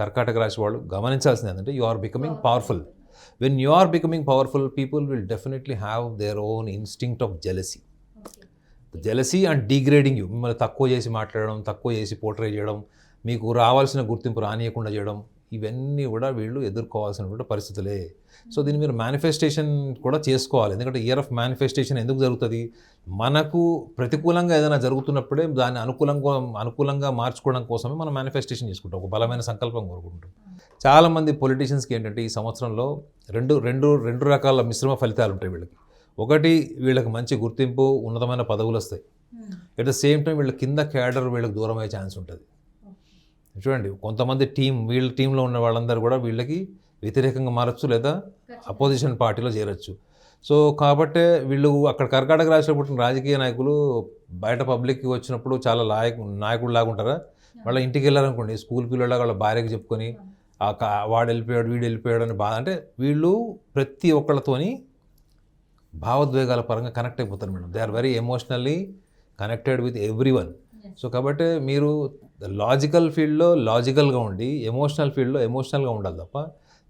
కర్కాటక రాశి వాళ్ళు గమనించాల్సింది ఏంటంటే you are becoming powerful. When you are becoming powerful, people will definitely have their own instinct of jealousy. Jealousy and degrading you, మిమ్మల్ని తక్కువ చేసి మాట్లాడడం, తక్కువ చేసి పోర్ట్రే చేయడం, మీకు రావాల్సిన గుర్తింపు రానియకుండా చేయడం, ఇవన్నీ కూడా వీళ్ళు ఎదుర్కోవాల్సిన పరిస్థితులే. సో దీన్ని మీరు మేనిఫెస్టేషన్ కూడా చేసుకోవాలి. ఎందుకంటే ఇయర్ ఆఫ్ మేనిఫెస్టేషన్ ఎందుకు జరుగుతుంది? మనకు ప్రతికూలంగా ఏదైనా జరుగుతున్నప్పుడే దాన్ని అనుకూలంగా మార్చుకోవడం కోసమే మనం మేనిఫెస్టేషన్ చేసుకుంటాం, ఒక బలమైన సంకల్పం కోరుకుంటాం. చాలామంది పొలిటీషియన్స్కి ఏంటంటే ఈ సంవత్సరంలో రెండు రకాల మిశ్రమ ఫలితాలు ఉంటాయి వీళ్ళకి. ఒకటి, వీళ్ళకి మంచి గుర్తింపు, ఉన్నతమైన పదవులు వస్తాయి. ఎట్ ద సేమ్ టైం వీళ్ళ కింద క్యాడర్ వీళ్ళకి దూరం అయ్యే ఛాన్స్ ఉంటుంది. చూడండి, కొంతమంది వీళ్ళ టీంలో ఉన్న వాళ్ళందరూ కూడా వీళ్ళకి వ్యతిరేకంగా మారచ్చు, లేదా అపోజిషన్ పార్టీలో చేరొచ్చు. సో కాబట్టి వీళ్ళు అక్కడ కర్కాటక రాశిలో పుట్టిన రాజకీయ నాయకులు బయట పబ్లిక్కి వచ్చినప్పుడు చాలా నాయకుడు లాగా ఉంటారా? వాళ్ళ ఇంటికి వెళ్ళారనుకోండి, స్కూల్ పిల్లలాగా వాళ్ళ భార్యకి చెప్పుకొని వాడు వెళ్ళిపోయాడు, వీడు వెళ్ళిపోయాడు అని బాధ. అంటే వీళ్ళు ప్రతి ఒక్కళ్ళతోని భావోద్వేగాల పరంగా కనెక్ట్ అయిపోతారు madam. They are very emotionally connected with everyone. So కాబట్టి మీరు లాజికల్ ఫీల్డ్లో లాజికల్గా ఉండి, ఎమోషనల్ ఫీల్డ్లో ఎమోషనల్గా ఉండాలి తప్ప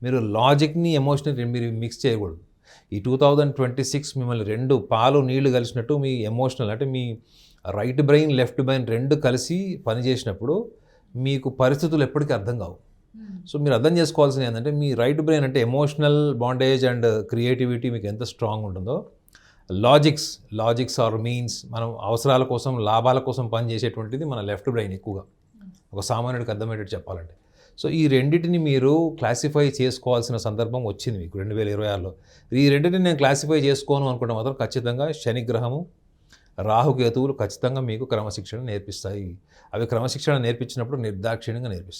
మీరు లాజిక్ని ఎమోషనల్ మీరు మిక్స్ చేయకూడదు. ఈ 2026 మిమ్మల్ని రెండు పాలు నీళ్లు కలిసినట్టు మీ ఎమోషనల్, అంటే మీ రైట్ బ్రెయిన్ లెఫ్ట్ బ్రెయిన్ రెండు కలిసి పనిచేసినప్పుడు మీకు పరిస్థితులు ఎప్పటికీ అర్థం కావు. సో మీరు అర్థం చేసుకోవాల్సింది ఏంటంటే మీ రైట్ బ్రెయిన్ అంటే ఎమోషనల్ బాండేజ్ అండ్ క్రియేటివిటీ మీకు ఎంత స్ట్రాంగ్ ఉంటుందో, లాజిక్స్ ఆర్ మీన్స్ మనం అవసరాల కోసం, లాభాల కోసం పనిచేసేటువంటిది మన లెఫ్ట్ బ్రెయిన్ ఎక్కువగా, ఒక సామాన్యుడికి అర్థమయ్యేటట్టు చెప్పాలంటే. సో ఈ రెండింటిని మీరు క్లాసిఫై చేసుకోవాల్సిన సందర్భం వచ్చింది మీకు 2026లో. ఈ రెండింటిని నేను క్లాసిఫై చేసుకోను అనుకుంటే మాత్రం ఖచ్చితంగా శనిగ్రహము, రాహుకేతువులు ఖచ్చితంగా మీకు క్రమశిక్షణ నేర్పిస్తాయి. అవి క్రమశిక్షణ నేర్పించినప్పుడు నిర్దాక్షిణ్యంగా నేర్పిస్తాయి.